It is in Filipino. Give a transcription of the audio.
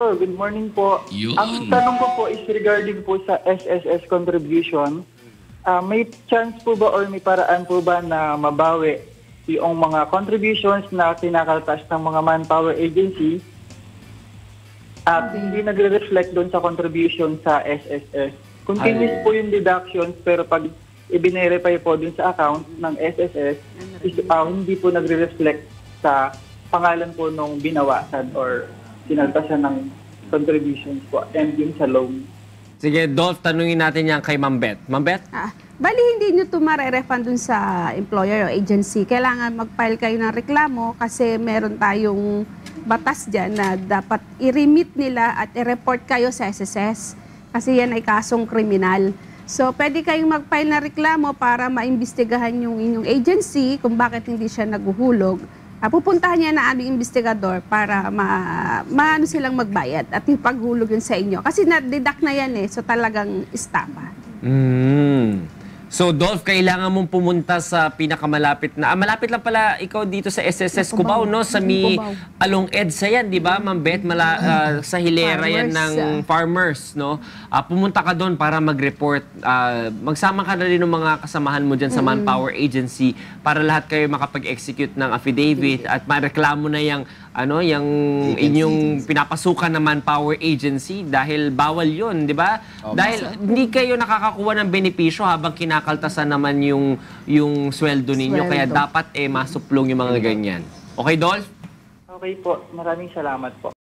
Sir, good morning po. Yun. Ang tanong ko po is regarding po sa SSS contribution. May chance po ba or may paraan po ba na mabawi yung mga contributions na kinakaltas ng mga manpower agency at hindi nagre-reflect doon sa contribution sa SSS? Continuous po yung deductions pero pag i-verify po doon sa account ng SSS, hindi po nagre-reflect sa pangalan po nung binawasan or sinaltasan ng contributions po and yung sa loan. Sige, Dolph, tanungin natin yan kay Ma'am Beth. Ma'am Beth? Bali, hindi nyo ito mare-refund dun sa employer o agency. Kailangan mag-file kayo ng reklamo kasi meron tayong batas dyan na dapat i-remit nila at i-report kayo sa SSS kasi yan ay kasong kriminal. So, pwede kayong mag-file ng reklamo para maimbestigahan yung inyong agency kung bakit hindi siya naguhulog. Pupuntahan niya na aming investigador para maano silang magbayad at ipaghulog yun sa inyo. Kasi na-deduct na yan so talagang estafa. So, Dolph, kailangan mong pumunta sa pinakamalapit na... malapit lang pala ikaw dito sa SSS Cubao, no? Sa Along EDSA yan, di ba, Ma'am Beth? Sa hilera yan ng farmers, no? Pumunta ka doon para mag-report. Magsama ka na rin ng mga kasamahan mo dyan sa Manpower Agency para lahat kayo makapag-execute ng affidavit at mareklamo na yung inyong pinapasukan ng Manpower Agency dahil bawal yun, di ba? Dahil hindi kayo nakakakuha ng benepisyo habang kinakaltasan naman yung sweldo ninyo. Kaya dapat masuplong yung mga ganyan. Okay, Dolph? Okay po. Maraming salamat po.